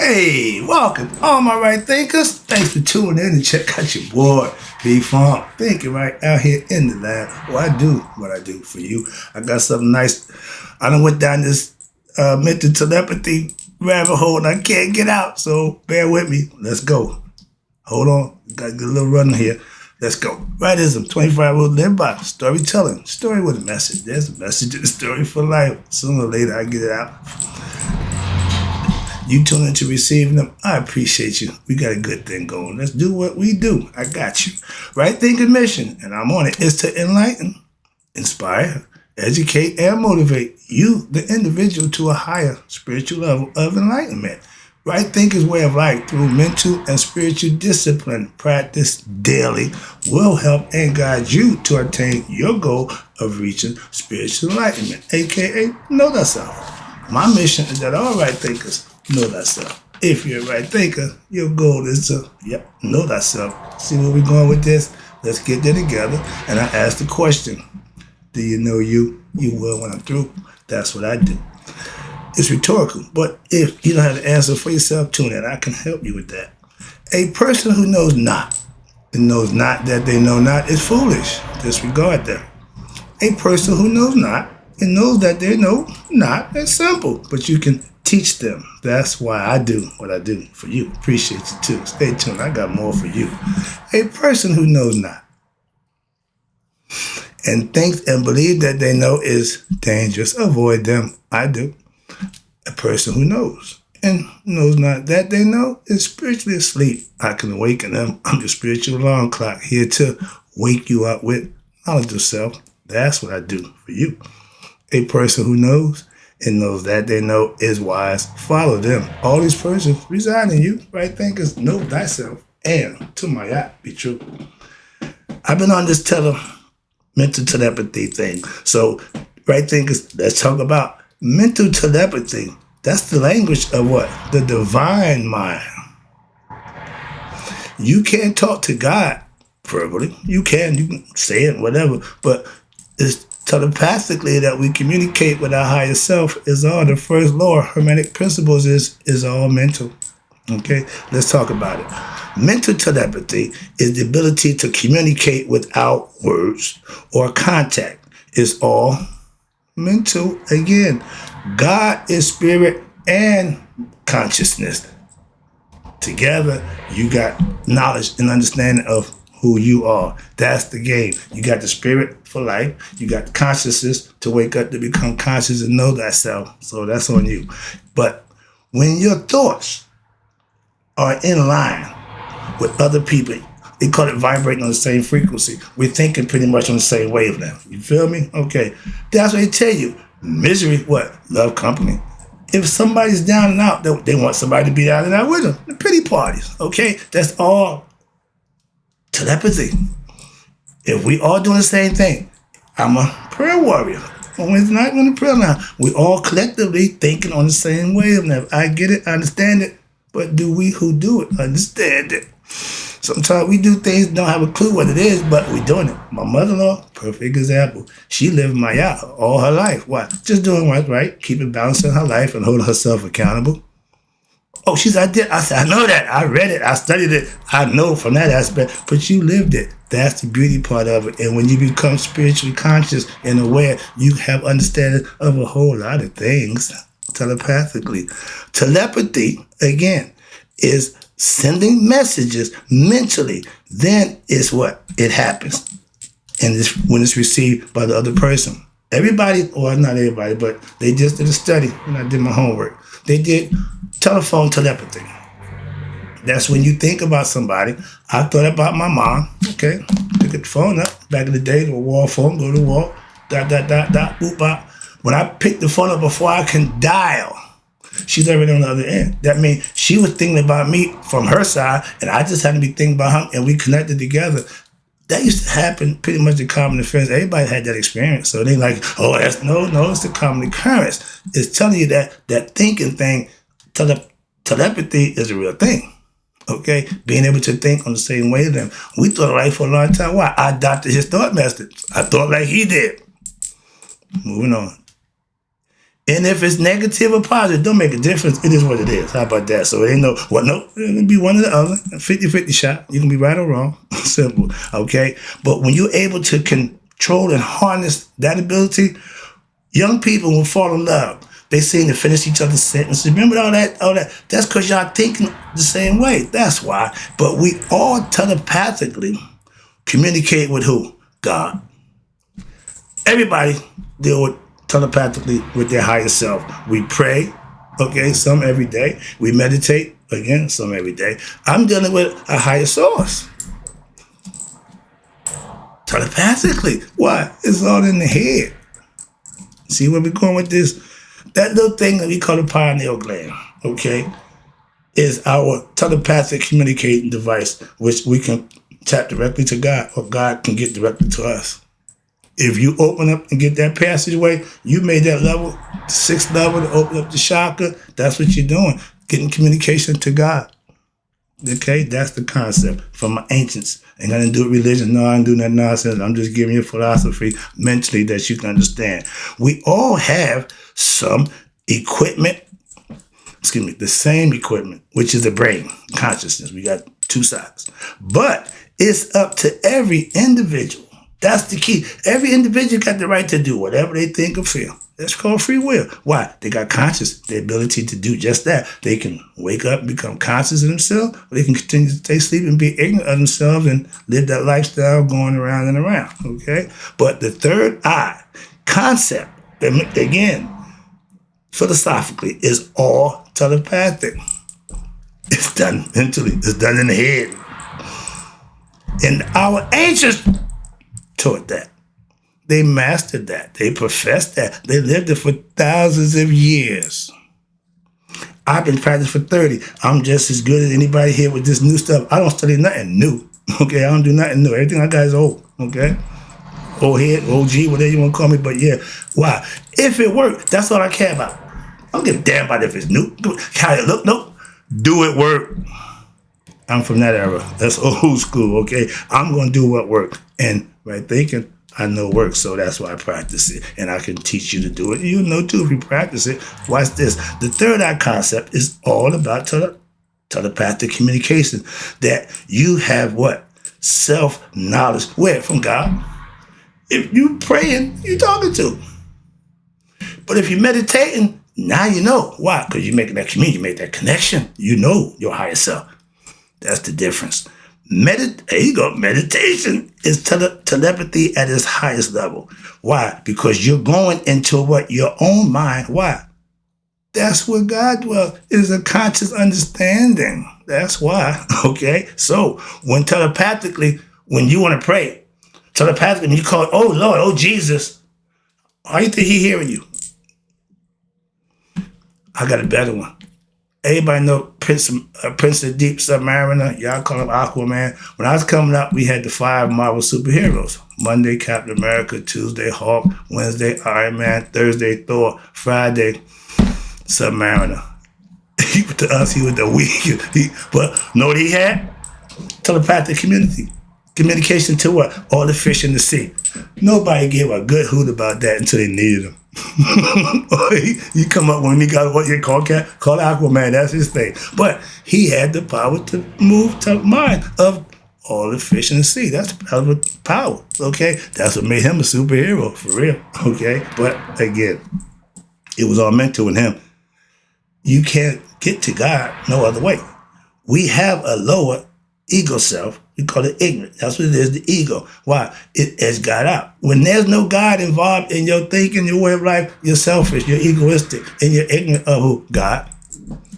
Hey, welcome, all my right thinkers. Thanks for tuning in and check out your boy, B-Funk. Thinking right out here in the lab. Well, I do what I do for you. I got something nice. I done went down this mental telepathy rabbit hole and I can't get out. So bear with me. Let's go. Hold on. Got a good little run here. Let's go. Rightism, 25 rules live by. Storytelling. Story with a message. There's a message in the story for life. Sooner or later, I get it out. You tune into receiving them. I appreciate you. We got a good thing going. Let's do what we do. I got you. Right thinking mission, and I'm on it, is to enlighten, inspire, educate, and motivate you, the individual, to a higher spiritual level of enlightenment. Right thinking's way of life through mental and spiritual discipline practiced daily will help and guide you to attain your goal of reaching spiritual enlightenment, aka know thyself. My mission is that all right thinkers know thyself. If you're a right thinker, your goal is to, know thyself. See where we're going with this? Let's get there together. And I ask the question, do you know you? You will when I'm through. That's what I do. It's rhetorical, but if you don't have the answer for yourself, tune in. I can help you with that. A person who knows not and knows not that they know not is foolish. Disregard them. A person who knows not and knows that they know not is simple, but you can teach them. That's why I do what I do for you. Appreciate you too. Stay tuned. I got more for you. A person who knows not and thinks and believes that they know is dangerous. Avoid them. I do. A person who knows and knows not that they know is spiritually asleep. I can awaken them. I'm the spiritual alarm clock here to wake you up with knowledge of self. That's what I do for you. A person who knows and knows that they know is wise. Follow them. All these persons reside in you. Right thinkers, know thyself. And to my yacht, be true. I've been on this mental telepathy thing. So, right thinkers, let's talk about mental telepathy. That's the language of what? The divine mind. You can't talk to God verbally. You can say it, whatever, but it's telepathically that we communicate with our higher self is all. The first law of Hermetic principles is all mental. Okay, let's talk about it. Mental telepathy is the ability to communicate without words or contact. It's all mental. Again, God is spirit and consciousness. Together, you got knowledge and understanding of who you are. That's the game. You got the spirit for life. You got the consciousness to wake up to become conscious and know thyself. So that's on you. But when your thoughts are in line with other people, they call it vibrating on the same frequency. We're thinking pretty much on the same wavelength. You feel me? Okay. That's what they tell you. Misery, what? Love company. If somebody's down and out, they want somebody to be down and out with them. The pity parties. Okay? That's all telepathy. If we all doing the same thing, I'm a prayer warrior. On Wednesday night, on the prayer line, we all collectively thinking on the same wavelength. I get it, I understand it, but do we who do it understand it? Sometimes we do things, don't have a clue what it is, but we doing it. My mother-in-law, perfect example. She lived my yacht all her life. Why? Just doing what's right, keeping balance in her life and holding herself accountable. Oh, I did. I said, I know that. I read it. I studied it. I know from that aspect, but you lived it. That's the beauty part of it. And when you become spiritually conscious and aware, you have understanding of a whole lot of things telepathically. Telepathy, again, is sending messages mentally. Then it's what? It happens. And it's when it's received by the other person. Everybody, or not everybody, but they just did a study when I did my homework. They did telephone telepathy. That's when you think about somebody. I thought about my mom, okay? Pick the phone up. Back in the day, the wall phone, go to the wall, boop, bop. When I pick the phone up before I can dial, she's already on the other end. That means she was thinking about me from her side, and I just had to be thinking about her, and we connected together. That used to happen pretty much in common occurrence. Everybody had that experience. So they like, oh, that's no, it's a common occurrence. It's telling you that thinking thing, telepathy is a real thing. Okay? Being able to think on the same wavelength. We thought alike for a long time. Why? I adopted his thought methods. I thought like he did. Moving on. And if it's negative or positive, don't make a difference. It is what it is. How about that? So it ain't no, it can be one or the other. 50-50 shot. You can be right or wrong. Simple. Okay? But when you're able to control and harness that ability, young people will fall in love. They seem to finish each other's sentences. Remember all that? That's because y'all thinking the same way. That's why. But we all telepathically communicate with who? God. Everybody deal with telepathically with their higher self. We pray, okay, some every day. We meditate, again, some every day. I'm dealing with a higher source. Telepathically. Why? It's all in the head. See where we're going with this? That little thing that we call the pineal gland, okay, is our telepathic communicating device, which we can tap directly to God, or God can get directly to us. If you open up and get that passageway, you made that level, 6th level, to open up the chakra. That's what you're doing, getting communication to God. Okay, that's the concept from my ancients. Ain't gonna do religion. No, I ain't doing that nonsense. I'm just giving you a philosophy mentally that you can understand. We all have some equipment, the same equipment, which is the brain, consciousness. We got 2 sides. But it's up to every individual. That's the key. Every individual got the right to do whatever they think or feel. That's called free will. Why? They got conscious, the ability to do just that. They can wake up and become conscious of themselves, or they can continue to stay asleep and be ignorant of themselves and live that lifestyle going around and around, okay? But the third eye concept, again, philosophically, is all telepathic. It's done mentally. It's done in the head. And our ancients taught that. They mastered that. They professed that. They lived it for thousands of years. I've been practicing for 30. I'm just as good as anybody here with this new stuff. I don't study nothing new. Okay, I don't do nothing new. Everything I got is old. Okay? Old head, OG, whatever you want to call me. But yeah, why? If it worked, that's all I care about. I don't give a damn about if it's new. How it look? Nope. Do it work. I'm from that era. That's old school, okay? I'm going to do what works. And right thinking, I know works, so that's why I practice it. And I can teach you to do it. You'll know too if you practice it. Watch this. The third eye concept is all about telepathic communication. That you have what? Self-knowledge. Where? From God. If you praying, you talking to. But if you're meditating, now you know. Why? Because you're making that communion, you make that connection. You know your higher self. That's the difference. There you go. Meditation is telepathy at its highest level. Why? Because you're going into what? Your own mind. Why? That's where God dwells, is a conscious understanding. That's why. Okay? So when telepathically, when you want to pray, telepathically, when you call it, oh Lord, oh Jesus, how you think he hearing you? I got a better one. Everybody know Prince of the Deep Submariner. Y'all call him Aquaman. When I was coming up, we had the 5 Marvel superheroes. Monday, Captain America. Tuesday, Hulk. Wednesday, Iron Man. Thursday, Thor. Friday, Submariner. To us, he was the weak. But know what he had? Telepathic communication to what? All the fish in the sea. Nobody gave a good hoot about that until they needed him. He come up when he got what you call Aquaman. That's his thing. But he had the power to move to the mind of all the fish in the sea. That's power. Okay, that's what made him a superhero for real. Okay, but again, it was all mental in him. You can't get to God no other way. We have a lower ego self. We call it ignorant. That's what it is, the ego. Why? It edged God out. When there's no God involved in your thinking, your way of life, you're selfish, you're egoistic, and you're ignorant of who? God.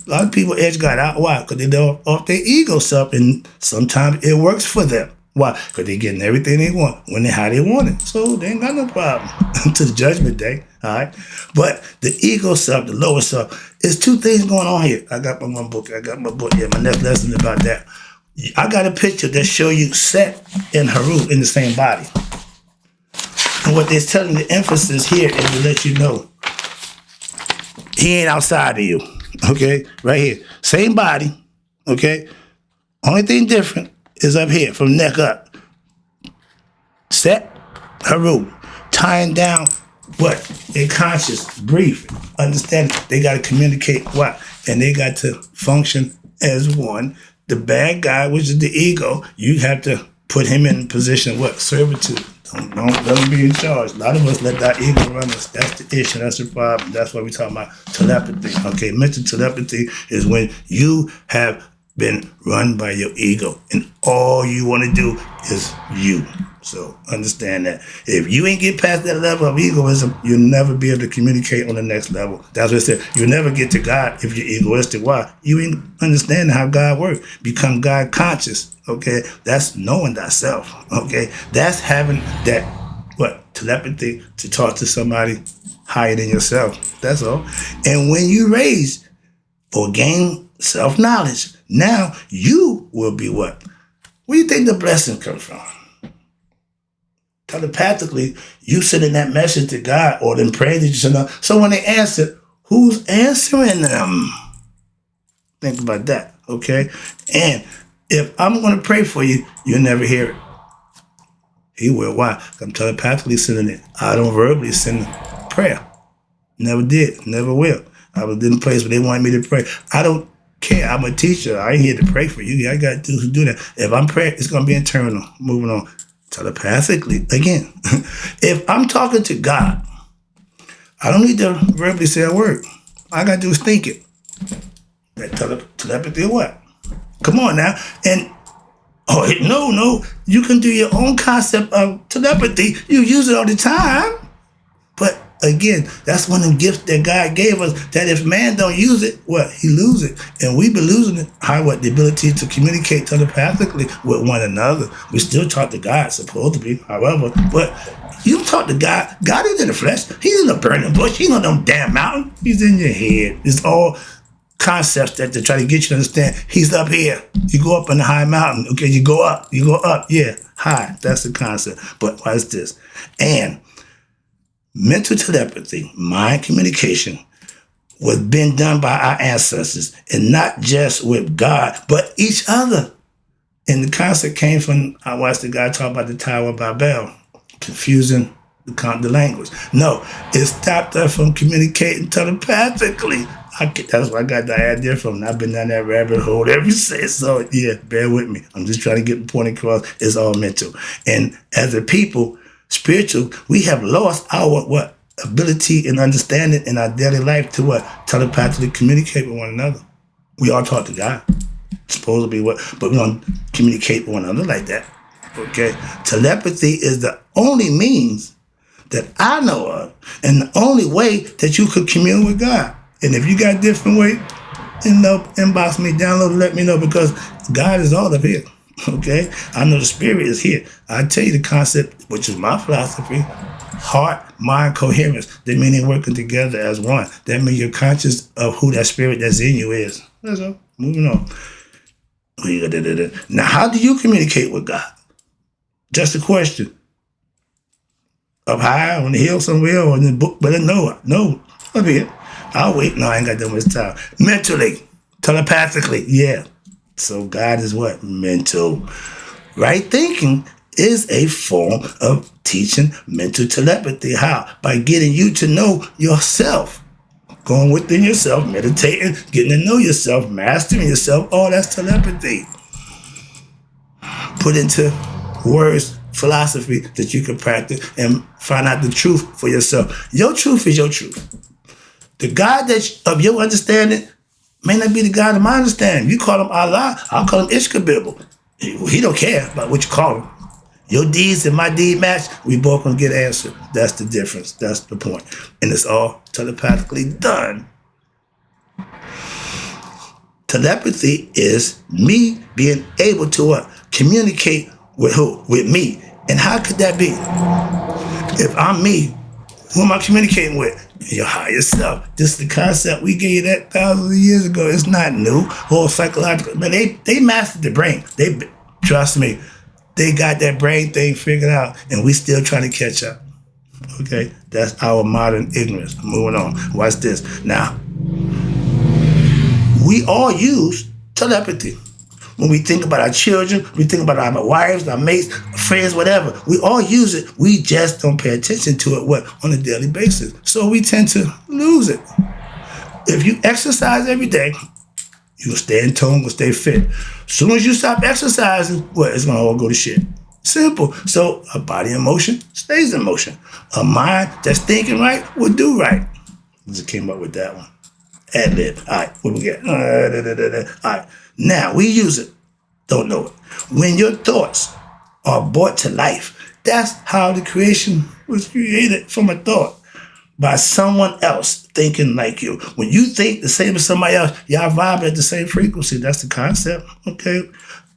A lot of people edge God out. Why? Because they're off their ego self, and sometimes it works for them. Why? Because they're getting everything they want, when and how they want it. So they ain't got no problem to the judgment day, all right? But the ego self, the lower self, there's 2 things going on here. I got my book here. My next lesson is about that. I got a picture that show you Set and Haru in the same body. And what they're telling the emphasis here is to let you know he ain't outside of you. Okay? Right here. Same body. Okay? Only thing different is up here from neck up. Set, Haru. Tying down what? In conscious, brief, understand. They got to communicate what? And they got to function as one. The bad guy, which is the ego, you have to put him in position of what? Servitude. Don't let him be in charge. A lot of us let that ego run us. That's the issue. That's the problem. That's why we talk about telepathy. Okay, mental telepathy is when you have been run by your ego and all you want to do is you. So understand that. If you ain't get past that level of egoism, you'll never be able to communicate on the next level. That's what it said. You'll never get to God if you're egoistic. Why? You ain't understanding how God works. Become God conscious. Okay? That's knowing thyself. Okay? That's having that, what? Telepathy to talk to somebody higher than yourself. That's all. And when you raise or gain self-knowledge, now you will be what? Where do you think the blessing comes from? Telepathically, you sending that message to God or them prayers that you send out. So when they answer, who's answering them? Think about that, okay? And if I'm going to pray for you, you'll never hear it. He will. Why? I'm telepathically sending it. I don't verbally send prayer. Never did. Never will. I was in a place where they wanted me to pray. I don't care. I'm a teacher. I ain't here to pray for you. I got to do that. If I'm praying, it's going to be internal. Moving on. Telepathically, again, if I'm talking to God, I don't need to verbally say a word. All I got to do is think it. That telepathy or what? Come on now. And, no, you can do your own concept of telepathy. You use it all the time. But again, that's one of the gifts that God gave us, that if man don't use it, what? He lose it. And we been losing it. How, what? The ability to communicate telepathically with one another. We still talk to God, supposed to be, however. But you talk to God. God is in the flesh. He's in the burning bush. He's on them damn mountain. He's in your head. It's all concepts that they try to get you to understand. He's up here. You go up on the high mountain. Okay, you go up. Yeah, high. That's the concept. But what's this? And mental telepathy, mind communication, was been done by our ancestors, and not just with God, but each other. And the concept came from, I watched the guy talk about the Tower of Babel, confusing the language. No, it stopped us from communicating telepathically. That's where I got the idea from. And I've been down that rabbit hole ever since. So yeah, bear with me. I'm just trying to get the point across. It's all mental. And as a people, spiritual, we have lost our what? Ability and understanding in our daily life to what? Telepathically communicate with one another. We all talk to God. Supposed to be what? But we don't communicate with one another like that. Okay? Telepathy is the only means that I know of and the only way that you could commune with God. And if you got a different way, inbox me, download, let me know, because God is all up here. Okay? I know the spirit is here. I tell you the concept, which is my philosophy, heart, mind, coherence. They mean they're working together as one. That means you're conscious of who that spirit that's in you is. That's all. Moving on. Now, how do you communicate with God? Just a question. Up high, on the hill somewhere, or in the book, but no, up here. I'll wait. No, I ain't got that much time. Mentally, telepathically, yeah. So God is what? Mental. Right thinking is a form of teaching mental telepathy. How? By getting you to know yourself. Going within yourself, meditating, getting to know yourself, mastering yourself. Oh, that's telepathy. Put into words, philosophy that you can practice and find out the truth for yourself. Your truth is your truth. The God of your understanding may not be the God of my understanding. You call him Allah, I'll call him Ishkabibble. He don't care about what you call him. Your deeds and my deed match, we both gonna get answered. That's the difference. That's the point. And it's all telepathically done. Telepathy is me being able to communicate with who? With me. And how could that be? If I'm me, who am I communicating with? Your higher self. This is the concept we gave you that thousands of years ago. It's not new or psychological. But they mastered the brain. Trust me, they got that brain thing figured out, and we still trying to catch up. Okay, that's our modern ignorance. Moving on. Watch this. Now, we all use telepathy. When we think about our children, we think about our wives, our mates, friends, whatever. We all use it. We just don't pay attention to it on a daily basis. So we tend to lose it. If you exercise every day, you'll stay in tone, you'll stay fit. As soon as you stop exercising, it's going to all go to shit. Simple. So a body in motion stays in motion. A mind that's thinking right will do right. Just came up with that one. Ad lib. All right, what we get? All right, now we use it. Don't know it. When your thoughts are brought to life, that's how the creation was created, from a thought by someone else thinking like you. When you think the same as somebody else, y'all vibing at the same frequency. That's the concept, okay?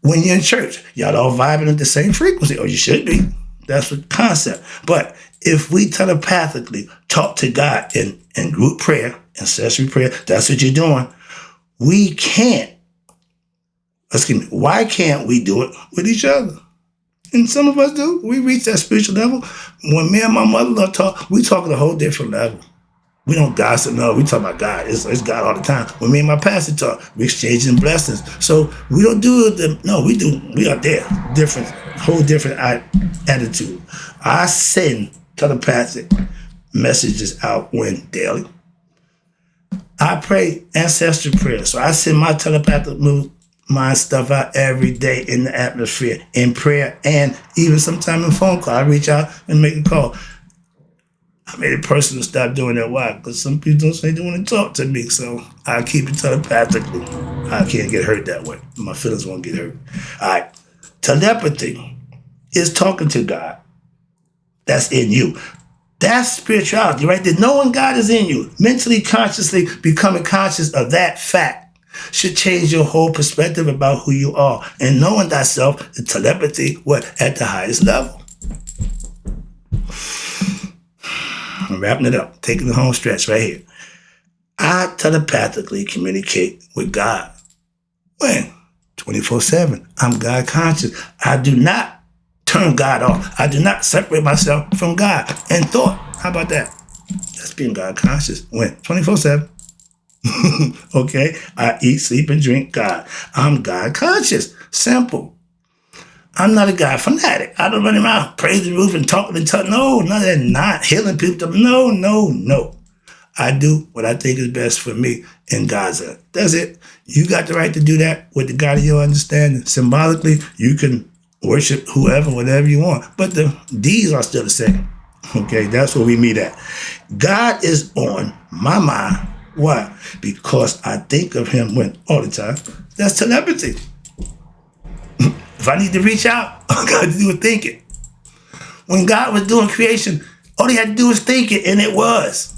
When you're in church, y'all all vibing at the same frequency, or you should be. That's the concept. But if we telepathically talk to God in group prayer, ancestry prayer, that's what you're doing. Why can't we do it with each other? And some of us do. We reach that spiritual level. When me and my mother-in-law talk, we talk at a whole different level. We don't gossip, no. We talk about God. It's God all the time. When me and my pastor talk, we exchanging blessings. So we don't do it. No, we do. We are there. Different, whole different attitude. I send telepathic messages out daily. I pray ancestral prayers. So I send my telepathic mind stuff out every day in the atmosphere, in prayer, and even sometime in phone call. I reach out and make a call. I made it personal to stop doing that. Why? Because some people don't say they want to talk to me, so I keep it telepathically. I can't get hurt that way. My feelings won't get hurt. All right. Telepathy is talking to God. That's in you. That's spirituality, right there. Knowing God is in you, mentally, consciously becoming conscious of that fact should change your whole perspective about who you are. And knowing thyself, the telepathy, at the highest level. I'm wrapping it up, taking the home stretch right here. I telepathically communicate with God. When? 24/7. I'm God conscious. I do not turn God off. I do not separate myself from God and thought. How about that? That's being God conscious. When? 24/7. Okay? I eat, sleep, and drink God. I'm God conscious. Simple. I'm not a God fanatic. I don't run around praising the roof and talking and talking. No, none of that. Not healing people. No. I do what I think is best for me in God's eyes. That's it. You got the right to do that with the God of your understanding. Symbolically, you can worship whoever, whatever you want. But the deeds are still the same. Okay, that's where we meet at. God is on my mind. Why? Because I think of him all the time. That's telepathy. If I need to reach out, all I got to do is think it. When God was doing creation, all he had to do was think it, and it was.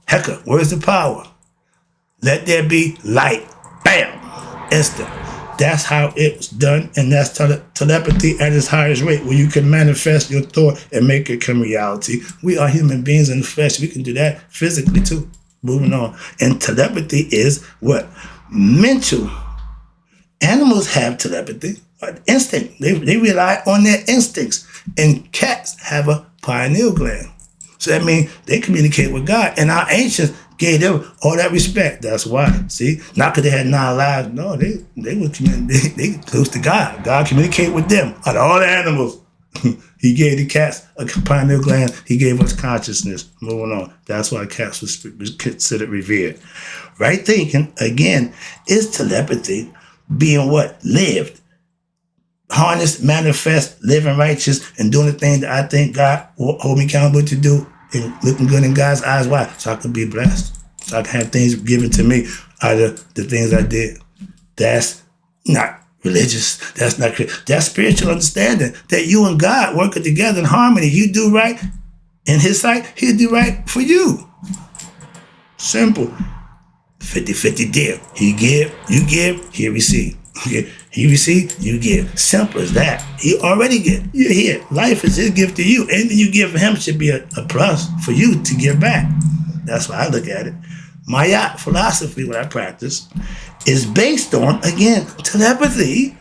Hecka, where's the power? Let there be light. Bam! Instant. That's how it was done, and that's telepathy at its highest rate, where you can manifest your thought and make it come reality. We are human beings in the flesh. We can do that physically, too. Moving on. And telepathy is what? Mental. Animals have telepathy, instinct. They rely on their instincts. And cats have a pineal gland. So that means they communicate with God. And our ancients gave them all that respect. That's why. See? Not because they had 9 lives. No, they close to God. God communicated with them. Out of all the animals, he gave the cats a pineal gland. He gave us consciousness. Moving on. That's why cats was considered revered. Right thinking, again, is telepathy. Being lived, harnessed, manifest, living righteous, and doing the thing that I think God will hold me accountable to do, and looking good in God's eyes. Why? So I can be blessed. So I can have things given to me out of the things I did. That's not religious. That's not that's spiritual understanding that you and God working together in harmony. You do right in his sight, he'll do right for you. Simple. 50-50 deal. He give, you give, he receive. He receive, you give. Simple as that. He already give. You're here. Life is his gift to you. Anything you give him should be a plus for you to give back. That's why I look at it. My philosophy, what I practice, is based on, again, telepathy,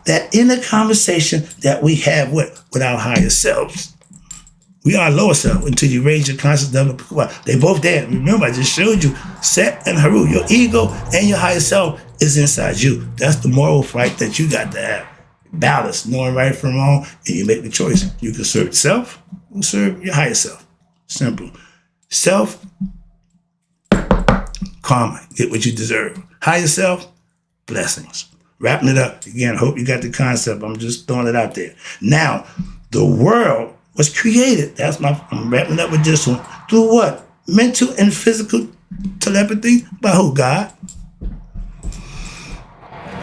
that inner conversation that we have with our higher selves. We are lower self until you raise your conscious level. They both there. Remember, I just showed you Set and Haru, your ego and your higher self is inside you. That's the moral fight that you got to have. Balance, knowing right from wrong, and you make the choice. You can serve yourself, you can serve your higher self. Simple. Self, karma, get what you deserve. Higher self, blessings. Wrapping it up, again, I hope you got the concept. I'm just throwing it out there. Now, the world was created. I'm wrapping it up with this one. Through what? Mental and physical telepathy? By who? God?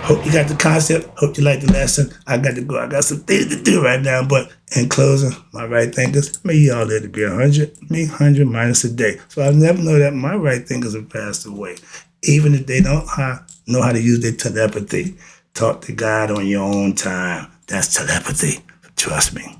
Hope you got the concept. Hope you like the lesson. I got to go. I got some things to do right now. But in closing, my right thinkers, may y'all live to be 100. Me, 100 minus a day. So I never know that my right thinkers have passed away. Even if they don't know how to use their telepathy. Talk to God on your own time. That's telepathy. Trust me.